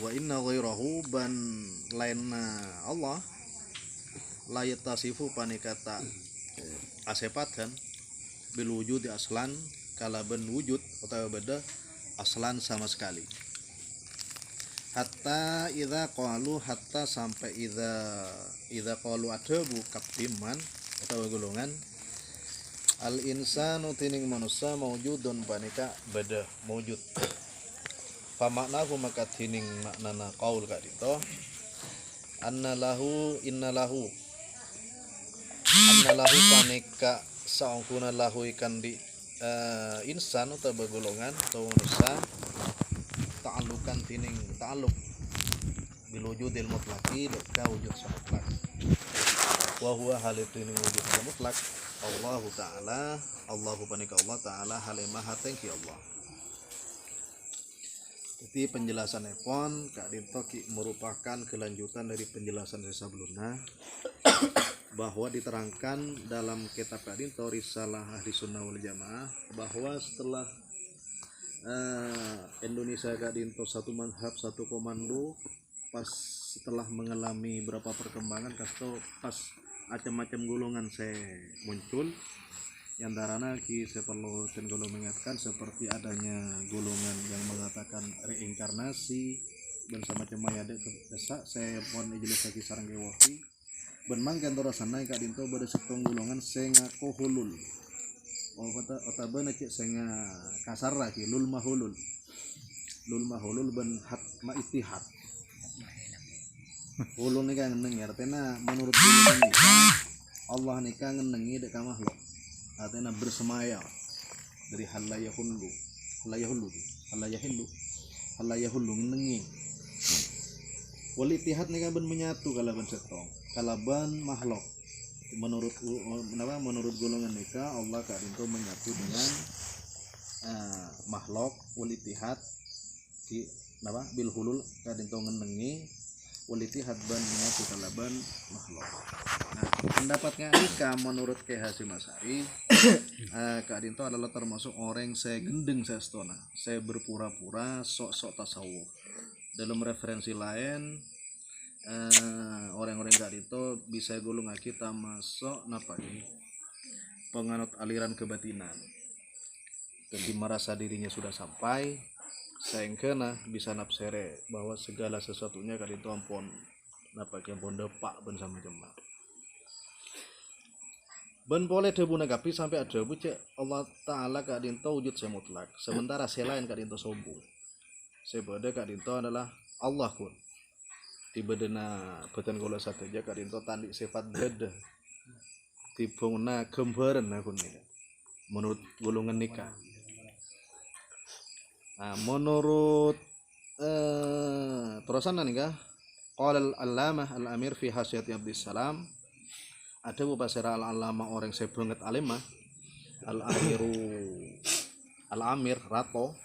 wa inna ghairahu ban lainna Allah la yatasifu panikata asepatkan bil wujudi aslan kalaban wujud atau beda aslan sama sekali. Hatta idza qalu hatta sampai idza qalu adabu kaptiman atau golongan al insanu tining manusia maujudun panika beda maujud. Fa maknahu maka tining maknana qaul ka dito inna lahu panika saungkuna lahu ikan di insan atau begolongan atau manusia ta'allukan tining ta'alluq bil wujudil mutlaqi ka wujud mutlak wa huwa hal tining wujud mutlak Allahu ta'ala Allahu panika Allah ta'ala halimah tengki Allah. Jadi penjelasan pon Kak Dinto merupakan kelanjutan dari penjelasan sebelumnya bahwa diterangkan dalam kitab Kak Dinto Risalah Ahli Sunnah wal Jamaah bahwa setelah Indonesia Kak Dinto satu manhab satu komando pas setelah mengalami berapa perkembangan kasto pas macam-macam golongan saya muncul yang darana saya perlu golongan mengingatkan seperti adanya golongan yang mengatakan reinkarnasi dan semacam ada kesak saya mohon jelas lagi sarang kewafi ben mangken torasana Kak Dinto pada setong golongan saya ngaku hulul otabana cek saya kasar lagi lul mahulul ben hat ma itihad hulul nika ngeneng artinya menurut golongan nika Allah nika ngenengi dek makhluk artinya bersemaya dari halayahullu ngenengi wal itihad nika ben menyatu kalaban setong kalaban makhluk menurut golongan nika Allah Kak Dinto menyatu dengan makhluk wal itihad di bil hulul Kak Dinto ngenengi wal itihad ban menyatu kalaban makhluk. Nah, pendapatnya nika menurut Kyai Hasyim Asy'ari Kak Dinto adalah termasuk orang yang saya gendeng saya stona saya berpura-pura sok-sok tasawuf. Dalam referensi lain orang-orang Kak Dinto bisa golong kita masuk penganut aliran kebatinan. Jadi merasa dirinya sudah sampai sehingga bisa nafsere bahwa segala sesuatunya Kak Dinto ampun ampun depak ben sama jemaah. Ben boleh debu negapi sampai ada cek Allah Ta'ala Kak Dinto wujud semutlak. Sementara saya lain Kak Dinto sombong. Sebeda Kak Dinto adalah Allah kun. Tibedena beten kula sateja Kak Dinto tandik sifat beda. Tibungna gembaran kun nika. Menurut golongan nikah. Nah, menurut terusan nika qala al-allamah al-amir fi hasyati Abdissalam ada mubasara al-allamah orang saya banget alimah al-amir rato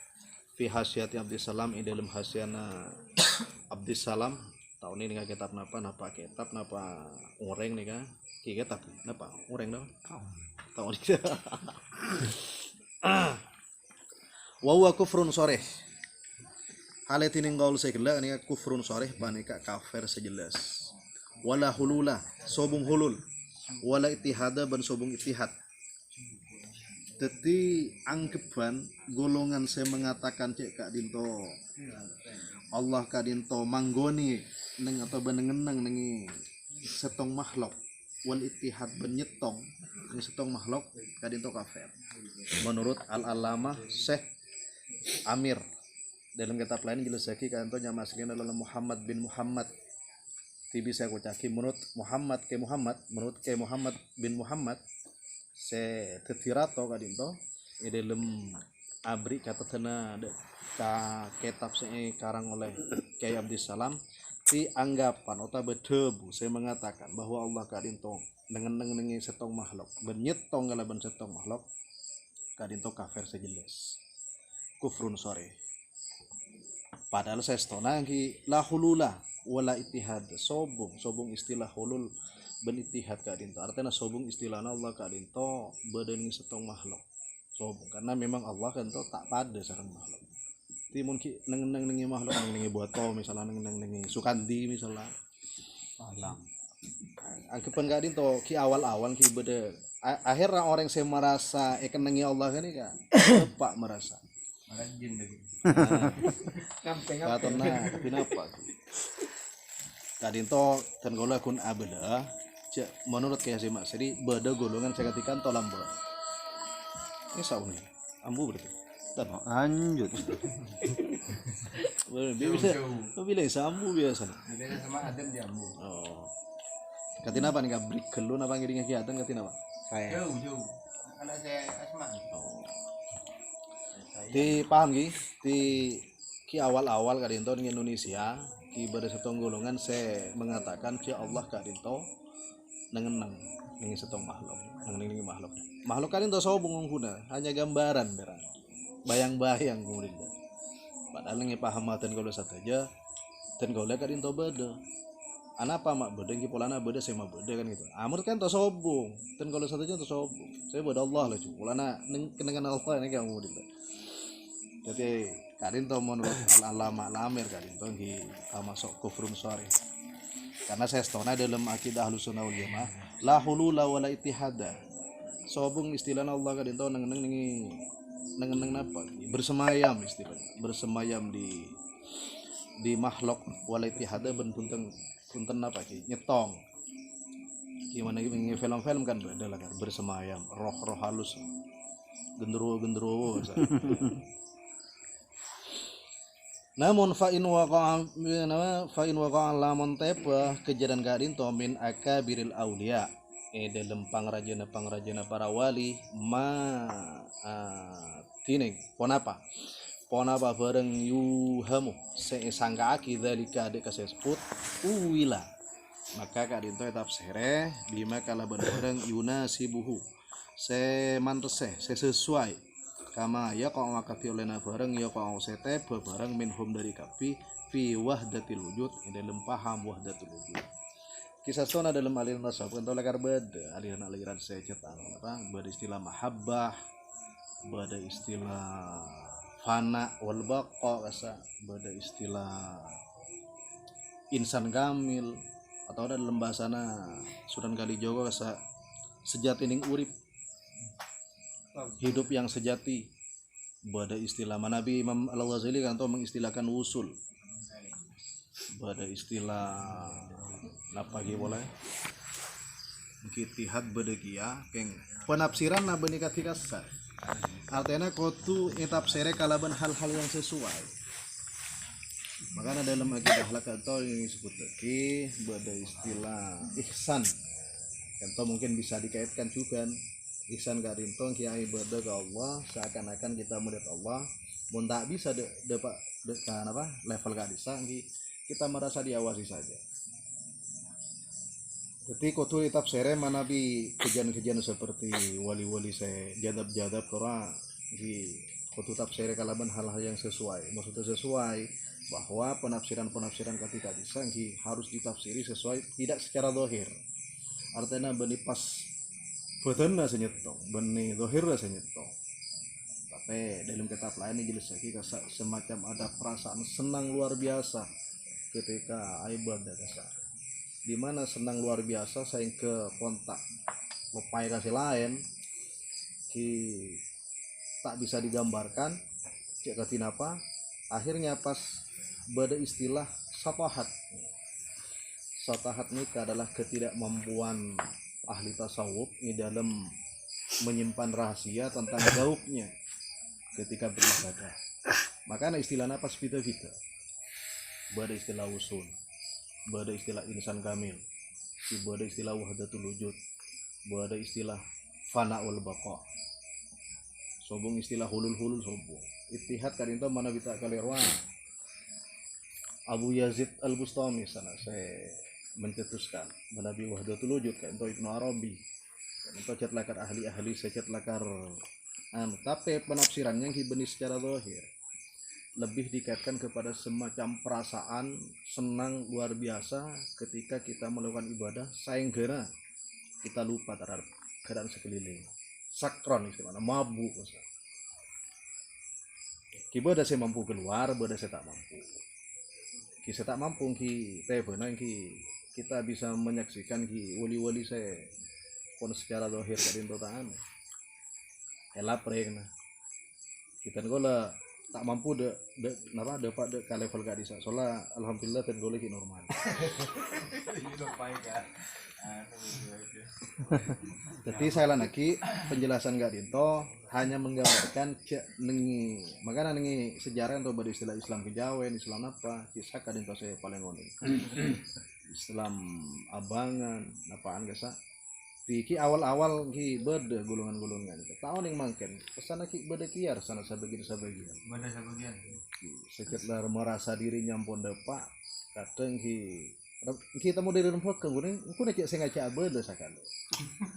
fi hasyati Abdissalam di dalam hasyana Abdissalam tahun ini nggak kitab napa orang nih kan kitab napa orang dong tahun ini wa kufrun soreh hal tining gaul segala ini kufrun soreh banika kafir sejelas wala hulula sobung hulul wala itihada ban sobung itihad. Jadi anggapan golongan saya mengatakan cek Kak Dinto Allah Kak Dinto manggoni neng atau benengeneng nengi setong makhluk wal itihad benyetong neng setong makhluk Kak Dinto kafir. Menurut al-allamah Syekh Amir dalam kitab lain jelas lagi Kak Dinto nama aslinya adalah Muhammad bin Muhammad. Tibi saya kocaki menurut Muhammad bin Muhammad se tetirato Kak Dinto dalam abri kata tena ka kitab saya karang oleh Kyai Abdissalam ti anggapan atau bedebu saya mengatakan bahwa Allah Kak Dinto nengenengi setong makhluk benyetong kalaban setong makhluk Kak Dinto kafir sejelas kufrun sore padahal saya stona ki la hulula wala itihad sobung istilah hulul ben itihad Kak Dinto artinya sobung istilahna Allah Kak Dinto bedening setong makhluk sobung karena memang Allah kan tak pada sareng makhluk timun ki neng makhluk neng boto misalnya neng sukandi misalnya Alam. anggapan gak din to ki awal ki beda akhirnya orang saya merasa kenengi Allah kan kan lupa merasa Rajin lagi. katona tapi napa kadin to kan gola kun abada menurut kayak sih mas jadi beda golongan saya katakan to lambo ini sauni ambu berarti Lanjut. bisa bilang sambu biasa Bedanya sama Adem dia ambu. oh katina apa nih kabrik kelun apa ngiring kegiatan katina apa Saya. Jauh. Anak saya Asma. oh di paham di ki awal kadinto di Indonesia ki pada setong golongan saya mengatakan ki Allah kadinto nengenang ning setong makhluk nengenang makhluk kadinto sobong nguna hanya gambaran berang bayang-bayang kemudian padahal ngi pahamatan kalau saja dan kalau kadinto beda anapa mak beda ki polana beda saya mak beda kan gitu amur kan to sobong dan kalau saja to sobong saya beda Allah lah cu polana kenangan Allah ini kamu kemudian jadi kadin to menurut al-alama al-amir kadin to nggih masuk kufrun syarih karena saya setona dalam akidah Ahlussunnah wal Jamaah la hulula wala ittihada sobung istilah Allah kadin to neng napa bersemayam istilahnya bersemayam di makhluk wala ittihada ben punten apa ki nyetong gimana ini film-film kan adalah kan bersemayam roh halus gendruwo namun fa in waqa'a lamun tepa kejadian kadin to min akabiril auliya dalam pangrajana para wali tining ponapa bareng yuhamu sangka aki dalika de kasebut uwila maka kadin to etap sere bima kala bareng yunasibuhu sesuai kama ya kau ngakati oleh bareng ya kau sete bareng minhum dari kafi fi wahdatil wujud dalam paham wahdatul wujud kisah sona dalam aliran tasawuf kan lekar beda aliran saya cetak apa beristilah mahabbah bada istilah fana wal baqa kasa bada istilah insan kamil atau ada dalam bahasana Sunan Kalijogo kasa sejati ning urip hidup yang sejati pada istilah Nabi Imam Al-Ghazali kan mengistilahkan usul pada istilah apa lagi boleh kitihad bedegia keng penafsiran na benika tikasa artinya kotu etap sere kalaban hal-hal yang sesuai makanya dalam akidah halak atau yang disebut lagi pada istilah ihsan kan mungkin bisa dikaitkan juga ihsan kadintong kiai ibadah ke Allah seakan-akan kita melihat Allah mun tak bisa kan apa level kadisa kita merasa diawasi saja jadi kutu itap sere manabi kejadian-kejadian seperti wali-wali saya jadab-jadab kora di kutu tap sere kalaban hal-hal yang sesuai maksudnya sesuai bahwa penafsiran ketika kadisa harus ditafsiri sesuai tidak secara zahir artinya benih pas badan lah senyetong, benih dohir lah senyetong. Tapi dalam kitab lain ini jelas lagi semacam ada perasaan senang luar biasa ketika ibadah kasar. Di mana senang luar biasa saya ke kontak lepai kasih lain, tak bisa digambarkan. Cek katin apa? Akhirnya pas bada istilah satahat. Satahat ini adalah ketidakmampuan ahli tasawuf di dalam menyimpan rahasia tentang gaubnya ketika beribadah. Makanya istilahnya pas vita bada istilah usul, bada istilah insan kamil, bada istilah wahdatul wujud, bada istilah fanaul baqa, sobong istilah hulul sobong ittihad kadinto mana bisa kalirwa Abu Yazid Al-Bustami sana saya mencetuskan menabi wahdatul wujud kan itu Ibnu Arabi itu cat lakar ahli saya cat lakar tapi penafsirannya yang benih secara zahir lebih dikaitkan kepada semacam perasaan senang luar biasa ketika kita melakukan ibadah sehingga kita lupa terhadap keadaan sekeliling sakron istilahnya mabuk Ki beda saya mampu keluar, beda saya tak mampu. Ki saya tak mampu ki teh benar ki kita bisa menyaksikan ki wali-wali saya pun secara zahir kadin totaan. Elap regna. Kita ngola tak mampu de napa dapat de ka level ka disa. Soalnya alhamdulillah ten golek normal. Jadi saya lagi penjelasan gak dinto hanya menggambarkan nengi makanya nengi sejarah atau pada istilah Islam kejawen Islam apa kisah kadinto saya paling ngoni Islam abangan apaan gasa ki awal-awal ki beda golongan-golongan tahun yang mangken kesana ki beda kiar sana sebagian Bada sebagian. sekitar merasa dirinya pun depak kadang kita mau dari rumah ke gue nih cek saya ngaca beda sakalo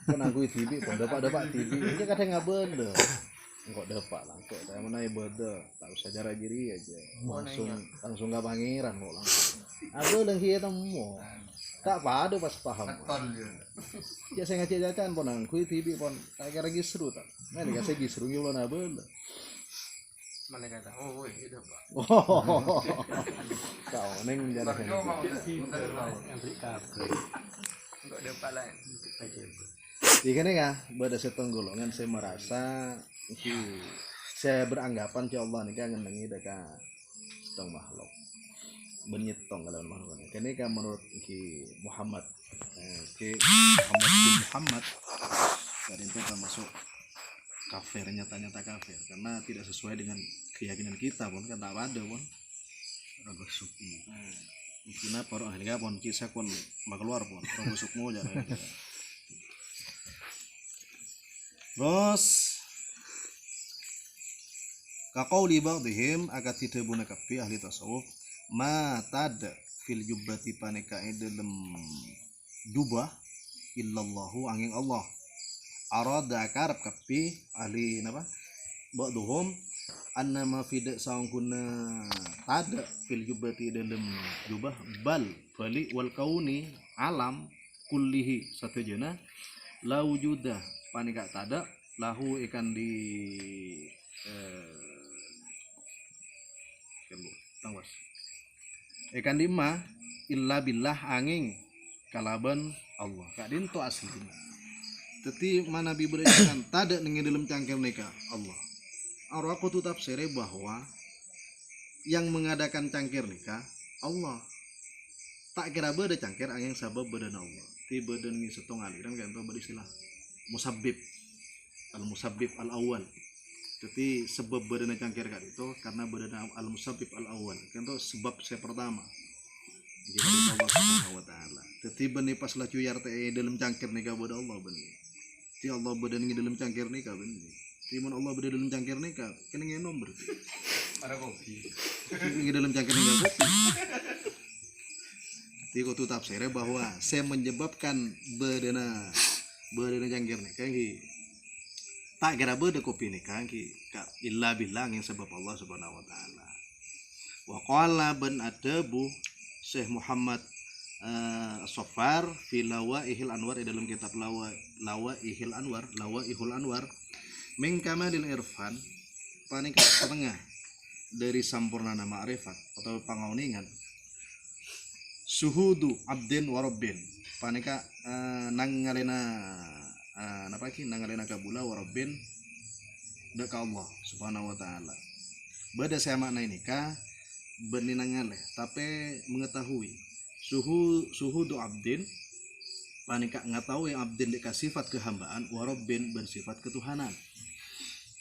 pun aku TV pun depak TV ini kadang nggak beda kok depak langsung saya mana beda tak usah cara diri aja langsung nggak pangeran kok langsung aku lagi kita mau tak pada pas paham Betul ya. cek saya ngaca jajan pun aku TV pun kayak lagi seru tak nah dikasih seru gitu lah beda Mana kata, oh woi itu pak. Kau neng jadi Baru mau enggak ada apa lain. Di kan ya, pada setong golongan saya merasa saya beranggapan ya Allah nih kan ngenengi dekat setong makhluk benyetong kalau makhluk ini. Kini kan menurut ki Muhammad, ki Muhammad bin Muhammad dari itu termasuk kafir nyata kafir karena tidak sesuai dengan keyakinan kita pun kan tak ada pun raga sukmo mungkin apa orang harga pun kisah pun keluar pun raga sukmo jangan terus kakau di ba'dihim agar tidak guna kafi ahli tasawuf ma tada fil jubbati paneka dalam dubah illallahu angin Allah arada karab kapi ahli napa ba'dhum annama fi saung kuna tada fil jubbati dalam jubah bal bali wal kauni alam kullihi satu jena la wujuda panika tada lahu ikan di tangwas ikan di ma illa billah angin kalaban Allah kadin to aslinya teti mana Nabi berikan tada nengi dalam cangkem mereka Allah. Aku tu tafsirnya bahwa yang mengadakan cangkir nikah Allah. Tak kira beda cangkir angin sabab badan Allah. Ti badan ni setong aliran kan tu beristilah musabbib al awal. Teti sebab badan cangkir kan itu karena badan al musabbib al awal. Kan tu sebab saya pertama. Jadi Allah Subhanahu wa taala. Teti benih pas lah cuyar teh dalam cangkir nikah pada Allah benih. Ti Allah badan ngi dalam cangkir nikah benih. Ti mun Allah badan dalam cangkir nikah kena ngenom berarti. Ada kopi. Ngi dalam cangkir nikah kopi. Ti ko tu tafsirnya bahwa saya menyebabkan badan cangkir nikah ngi tak kira beda kopi nikah ngi ka illa billah yang sebab Allah Subhanahu wa taala. Wa qala ban adabu Syekh Muhammad Sofar fi Lawaihil Anwar dalam kitab Lawaihil Anwar min kamalil irfan panik setengah dari sampurnana ma'rifat atau pangauningan suhudu abdin warabbin panika nangalena nangalena kabula warabbin deka Allah Subhanahu wa taala beda saya makna ini kah beninangale tapi mengetahui suhudu abdin panika ngatawi abdin deka sifat kehambaan warabbin bersifat ketuhanan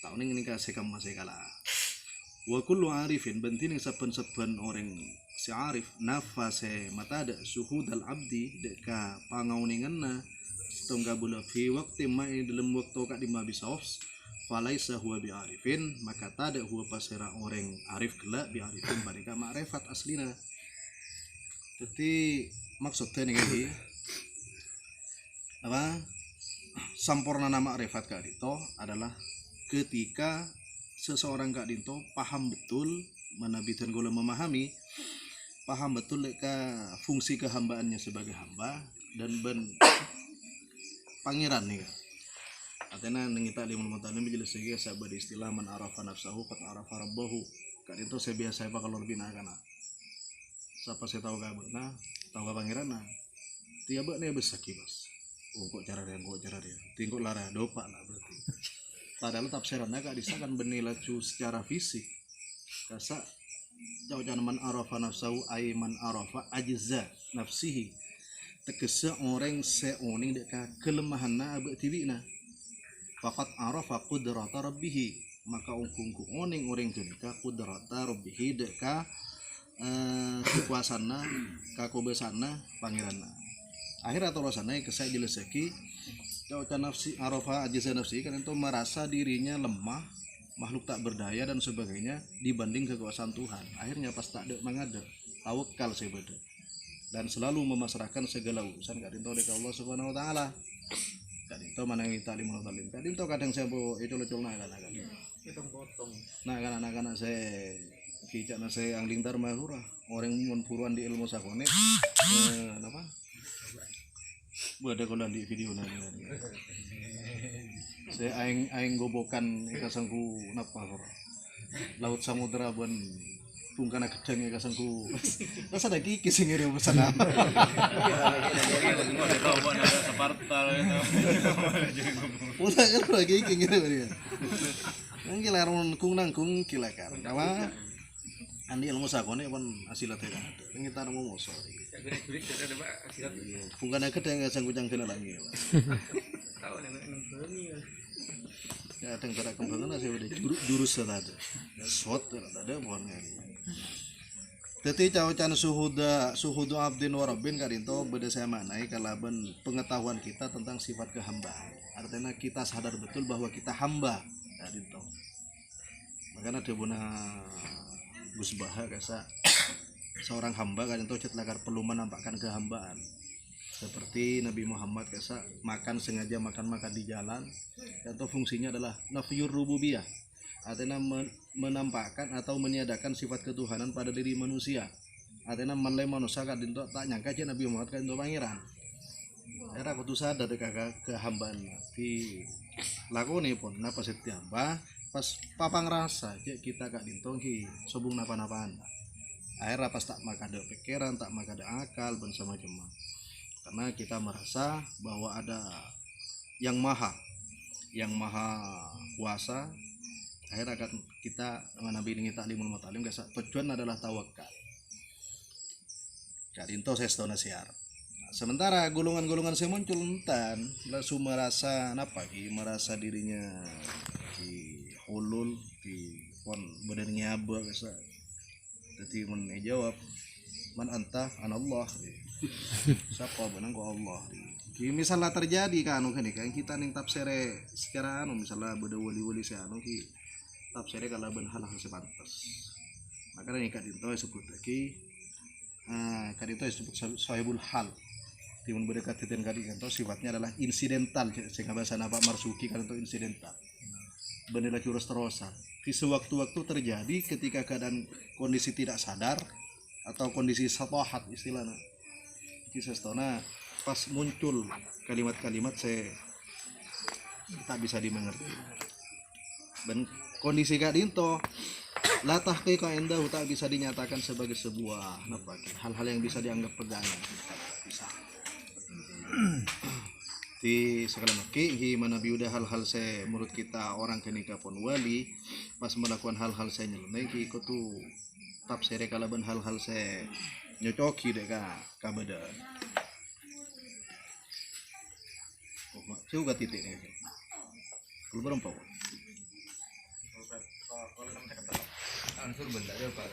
tahun ini kasih kamu masih kalah wa kullu arifin bentin saben-saben orang si arif nafase mata ada suhudal abdi deka pangauninganna setunggal bula fi waktu mai dalam waktu kak di mabisofs falaisa huwa bi arifin maka tada huwa pasira orang arif gelak bi arifin panika ma'rifat aslina. Jadi maksudnya nih apa sampurna nama ma'rifat kak dito adalah ketika seseorang kak dito paham betul menabitan gula memahami paham betul leka fungsi kehambaannya sebagai hamba dan pangeran nih kak artinya nengita limun mutalim jelas saja sahabat istilah man arafa nafsahu qad arafa rabbahu Kak itu saya biasa apa kalau lebih nak kana. Siapa saya tahu gak nah, tahu gak pangeran nah. Tiaba nih besar kibas. Oh kok cara dia, tingkuk lara dopa lah berarti. Padahal tafsirannya kak disahkan bernilai secara fisik. Kasa jauh man arafa nafsahu ay man arafa ajza nafsihi. Tegese orang seoning deka kelemahanna abek tibina. Faqat arafa qudrata rabbih. Maka ungkung oning orang jenika qudrata rabbih deka kekuasaanna kakobesanna pangeranna. Akhir atau rasanya kesai jeleseki jauh nafsi arafa ajza nafsihi kan itu merasa dirinya lemah, makhluk tak berdaya dan sebagainya dibanding kekuasaan Tuhan. Akhirnya pas tak ada mangada tawakal sebeda dan selalu memasrahkan segala urusan kadin tau dekat Allah Subhanahu wa taala. Kadin tau mana yang talim talim. Kadin tau kadang saya bawa ecol-ecol nak kan. Potong. Nah kan anak-anak saya kicakna saya angling dharma hura orang mun puruan di ilmu sakone apa? Buat kalau di video nanti. Saya aing gobokan kasangku napa hura. Laut samudra buan pungkana gedang kasangku. Masa ada kiki sing ngirim pesan apa? Udah kan lagi kiki ngirim dia. Nang laron kung nangkung kilakan. Apa? Andi ilmu sakone pun asilat ya. Kita mau moso. Gurik ada Pak asilat. Pungkana gedang kasangku jang kena lagi. Tahu nih. Ya teng pada kembangan saya udah jurus ada. Shot ada mohon ngari. Teti caucan suhudu abdin warabin karinto beda saya maknai kalaban pengetahuan kita tentang sifat kehambaan. Artinya kita sadar betul bahwa kita hamba karinto. Makanya dia buna Gus Baha kasa seorang hamba karinto cetlakar perlu menampakkan kehambaan. Seperti Nabi Muhammad kasa makan sengaja makan di jalan atau fungsinya adalah nafyur rububiyah. Artinya menampakkan atau meniadakan sifat ketuhanan pada diri manusia. Artinya malai manusia kadinto tak nyangka aja Nabi Muhammad kadinto pangeran. Era kudu sadar kehambaan di lakoni pun napa setiap pas papang rasa kita kadinto ki sobung napa-napaan. Akhirnya pas tak maka ada pikiran, tak maka ada akal bersama jemaah. Karena kita merasa bahwa ada yang maha kuasa. Akhirnya kita dengan Nabi ini taklimul mutalim tujuan adalah tawakal. Kadinto saya setahun siar. Sementara golongan-golongan saya muncul entan langsung merasa merasa dirinya di hulul di pon badannya abah kasa. Jadi menjawab man anta anallah. Siapa benang kok Allah. Misalnya terjadi kan kita ning tafsire secara misalnya beda wali-wali saya tafsirnya kalau hal-hal sepantas. Makanya ini kadinto disebut lagi kadinto disebut sahibul hal. Timun berdekat dengan kadinto sifatnya adalah insidental sehingga bahasa Pak Marsuki kadinto insidental. Benar curus terosan. Di sewaktu-waktu terjadi ketika keadaan kondisi tidak sadar atau kondisi satohat istilahnya. Kisah setona pas muncul kalimat-kalimat saya tak bisa dimengerti. Dan kondisi kadinto la tahqiqa indahu tak bisa dinyatakan sebagai sebuah hal-hal yang bisa dianggap pegangan bisa di segala maki gimana biuda hal-hal saya menurut kita orang kenika pun wali pas melakukan hal-hal saya nyeleneh ki kudu tafsir kalaban hal-hal saya nyocoki dek kabada juga titiknya kalau berempau Ansur benda ada Pak.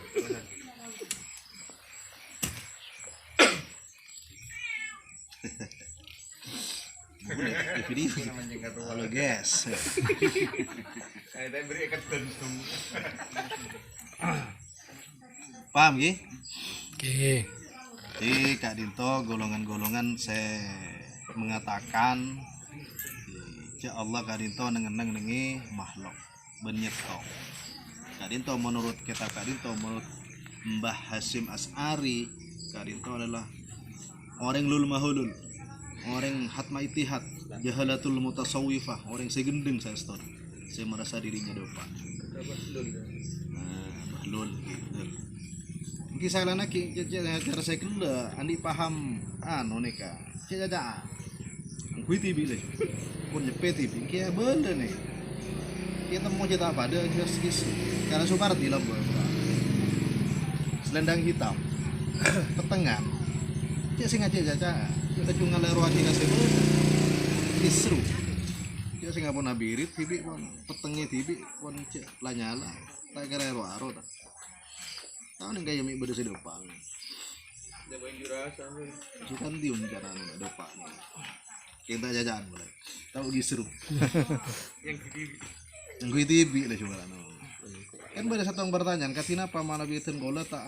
di video halo guys Saya beri ikat tentum. paham ki? Oke. Jadi Kak Dinto golongan-golongan saya mengatakan ya Allah Kak Dinto nengi makhluk benyetong. Kak Dinto menurut kitab Kak Dinto menurut Mbah Hasyim As'ari Kak Dinto adalah orang lul mahulul, orang hatma itihad, jahalatul mutasawwifah, orang segendeng saya merasa dirinya dopa. Mbah lol gitu. Kisah lana cara saya kena andi paham neka jaja kui tibi le pun nyepe tibi kia benda nih kita mau cerita apa ada kis karena sumar di lembur selendang hitam petengan cek sing aja jaja kita cuma ngaleru aja kasih kisru cek sing ngapun nabirit tibi pun petengnya tibi pun cek lanyala tak kira aro tak tahu nih kayak mie bersih depan Dia main jurasa nih. sukan tiun cara depan kita jajan mulai tahu gisru Yang kediri. yang kui tibi lah cuma kan pada satu yang pertanyaan katina apa malah bikin kola tak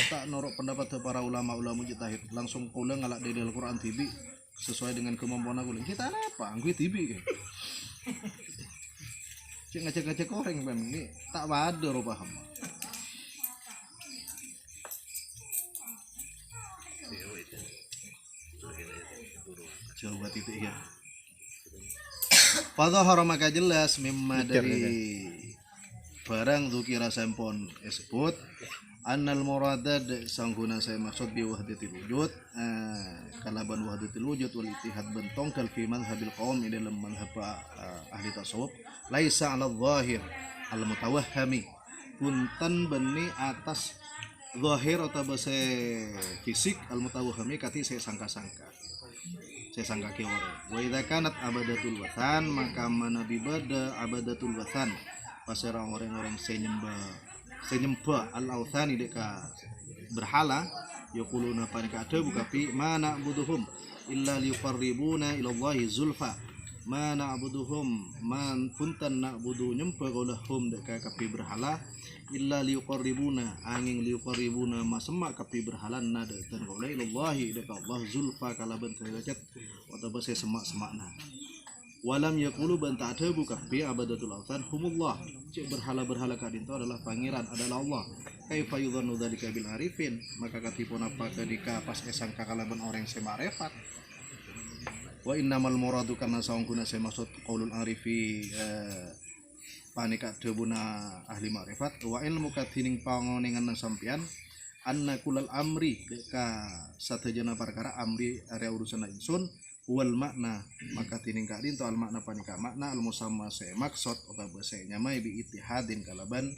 tak norok pendapat para ulama mujtahid langsung kola ngalak dari Al-Quran tibi sesuai dengan kemampuan aku kita apa kui tibi kan cek ngecek orang kan ini tak ada roh paham coba titik ya Fadhahara maka jelas mimma dari barang dzukira sampun disebut annal muradad sangguna saya maksud bi wahdatil wujud kalaban wahdatil wujud wal ittihad bentong kal fi madhhabil qaum dalam madhhab ahli tasawuf laisa 'ala dhahir al mutawahhami punten beni atas zahir atau bahasa fisik al mutawahhami kati saya sangka-sangka saya sangka kiwara wa idza kanat abadatul wathan maka manabi bada abadatul wathan pasara orang-orang senyembah al-authani deka berhala yaquluna panika ada bukapi mana buduhum illa liyuqarribuna ila Allahi zulfa mana abuduhum man puntan na'budu nyembah golahum deka kapi berhala illa liyuqarribuna angin liyuqarribuna masemak kapi berhala nada dan golah ila Allahi deka Allah zulfa kalaban derajat atau bahasa semak-semakna walam yaqulu banta ada bukapi abadatul authan humullah cik berhala-berhala kadin itu adalah pangeran adalah Allah kaifa yudhannu dzalika bil arifin maka katipun apa ketika pas esang kakalaban orang semarefat wa innamal muradu karena saungkuna saya maksud qaulul arifi panika debuna ahli ma'rifat wa ilmu katining pangonengan sampean anna kulal amri ka satejana perkara amri area urusan insun wal makna maka tining kadin to al makna panika makna al musamma saya maksud atau bahasa nyamai bi ittihadin kalaban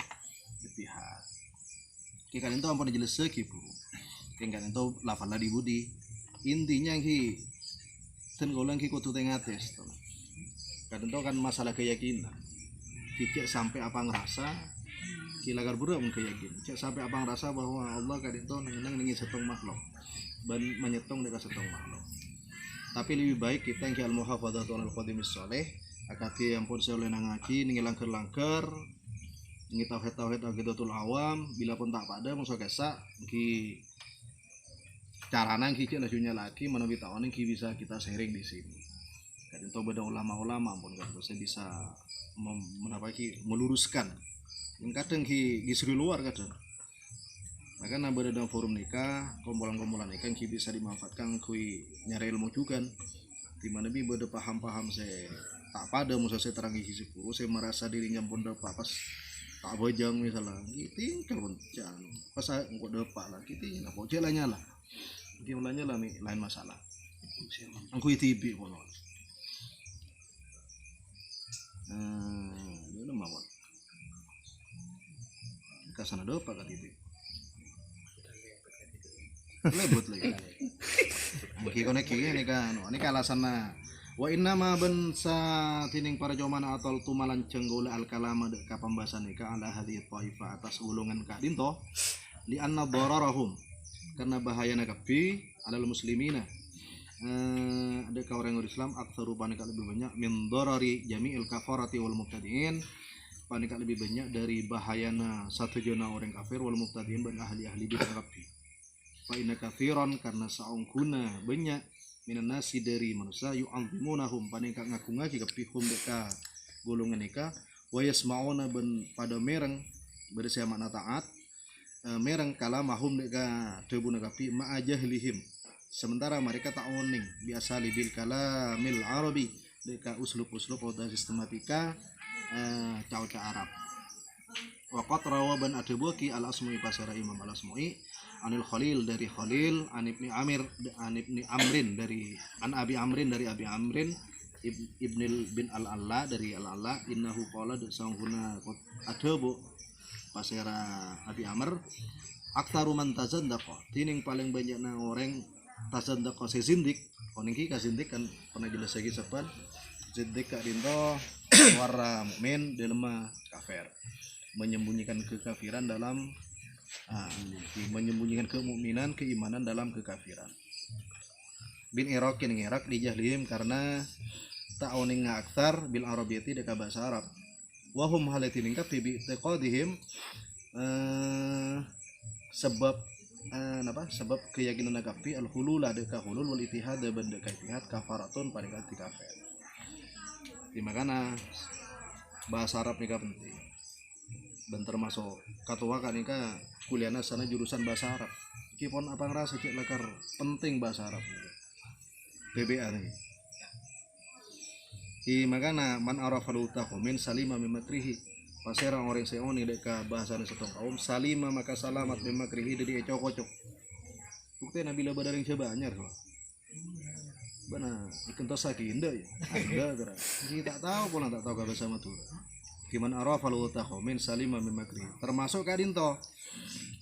ittihad kikan itu ampun jelas sekipu kikan itu lafal di budi intinya ki ten golang ki kudu tengates to kadang to kan masalah keyakinan tidak sampai apa ngerasa kilagar buru mun keyakinan cek sampai apa ngerasa bahwa Allah kadang to nang ningi setong makhluk ban menyetong dekat setong makhluk tapi lebih baik kita yang al muhafadzatu al qadimis saleh akati yang pun saya oleh nangaki ningi langker-langker ningi tauhid aqidatul awam bila pun tak pada mungso kesak ki carana ki cek lajunya lagi menawi tawane ki bisa kita sharing di sini kadang to beda ulama-ulama pun kan saya bisa meluruskan yang kadang ki gisri luar kadang maka nambah dalam forum nikah kumpulan-kumpulan nikah ki bisa dimanfaatkan kui nyari ilmu juga di mana bi beda paham-paham saya tak pada musa saya terangi hisiku saya merasa dirinya pun dapat pas tak bojang misalnya gitu kalau pas saya engkau dapat lah gitu nah bocah lah nyala mulanya lah lain masalah angku tibi pun dia nama apa kasana dopa kat tibi lebut lagi mungkin konek ini kan ini alasan wa inna ma bansa tining para joman atau tumalan cenggol al kalama dek ka pembahasan ika ala hadhihi taifa atas golongan kadin to li anna dararahum karena bahayana kapi alal muslimina ada orang Islam aksaru panika lebih banyak min darari jami'il kafarati wal mubtadi'in panika lebih banyak dari bahayana satu jona orang kafir wal mubtadi'in dan ahli-ahli bidah kapi fa inna kafiran karena saungkuna banyak minan nasi dari manusia yu'azimunahum panika ngaku-ngaku kapihum deka golongan eka wa yasma'una ben pada mereng bersaya makna taat mereng kalamahum deka debuna kapi ma'ajahlihim sementara mereka tak oning biasa libil kalamil arabi deka uslub atau sistematika cauca Arab Waqat rawaban adbuki al asma'i pasara Imam al asma'i anil Khalil dari Khalil an ibni Amrin dari an Abi Amrin dari Abi Amrin ibnil bin al Alla dari al Alla innahu qala sanghuna adbu pasara Abi Amr aktaru man tazandaqa tining paling banyak na orang tazandaqa sezindik koningki ka zindik kan pernah jelas lagi sepan zindik ka dinto warra mukmin dalam kafir menyembunyikan kekafiran dalam menyembunyikan kemukminan keimanan dalam kekafiran bin Irak yang Irak dijahlihim karena ta'oning aktar bil arabiyati deka bahasa Arab wahum halatin ka bi taqadihim sebab sebab keyakinan nagapi al hulul deka hulul wal ittihad dan deka ittihad kafaratun pada kati kafir di makana bahasa Arab nika penting dan termasuk katua kan nika kuliahna sana jurusan bahasa Arab kipon apa ngerasa cek lekar penting bahasa Arab PBA nih di makana man arafal utahu min salima mimakrihi pasera orang seoni deka bahasa setong kaum salima maka salamat mimakrihi dari ecok-ocok bukti Nabi lah badaring sebanyak kok benar ikentos sakinda ya ada gerak kita tahu pun tak tahu kabar sama tuh gimana arafal utahu min salima mimakrihi termasuk kadinto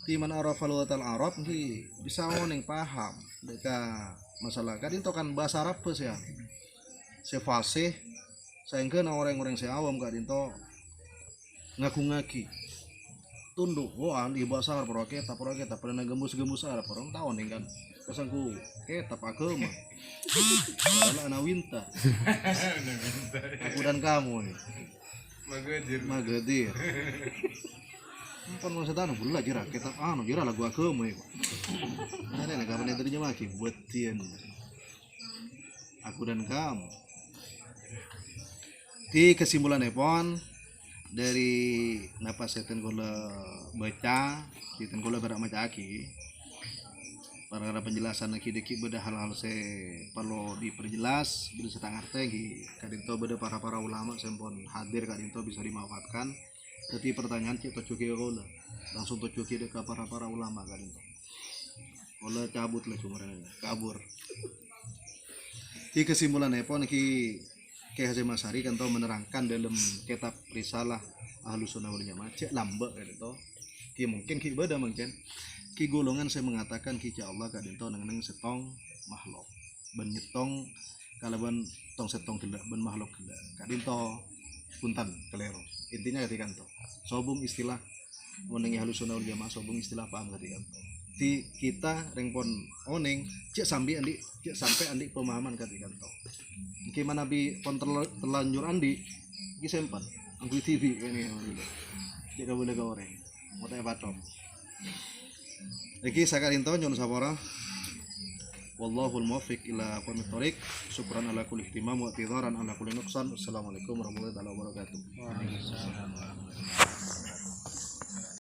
timan arafal utal Arab ki bisa oning paham deka masalah kadinto kan bahasa Arab pes ya sefasih sayangkeun orang-orang seawam kadinto ngaku-ngaki tunduk wah di bahasa Arab proketa pernah gemus-gemus Arab orang tahu nih kan pasangku ketap agama wala nawinta aku dan kamu nih magadir kan masa tanah pula jira ketap jira lagu agama ya ada nih kapan yang terjemah buatin aku dan kamu di kesimpulan epon dari napa seten kula baca seten kula berak maca aki para penjelasan aki deki beda hal-hal se perlu diperjelas beda setengah tegi kadinto beda para ulama sempon hadir kadinto bisa dimanfaatkan tapi pertanyaan kita cuci kula langsung cuci deka para ulama kadinto kula cabut lah cuma kabur di kesimpulan epon ki Kiai Hasyim Asy'ari kan menerangkan dalam kitab Risalah Ahlus Sunnah wal Jamaah cek lambek gitu. Ki mungkin ki beda mungkin. Ki golongan saya mengatakan ki Allah kadento nang setong makhluk. Ben nyetong kalaban tong setong gelak ben makhluk gelak. Kadento punten kelero. Intinya ketika to. Sobung istilah menengi Ahlus Sunnah wal Jamaah sobung istilah paham ketika to. Di kita rengpon oning cek sampai andi pemahaman ketika to. Gimana bi terlanjur andi ki sempan anggu TV ini jika boleh goreng mau tanya batom iki sakarinto nyon sapora wallahul muwaffiq ila aqwamit thoriq syukran ala kulli ihtimam wa i'tidaran ala kulli nuqsan assalamualaikum warahmatullahi wabarakatuh.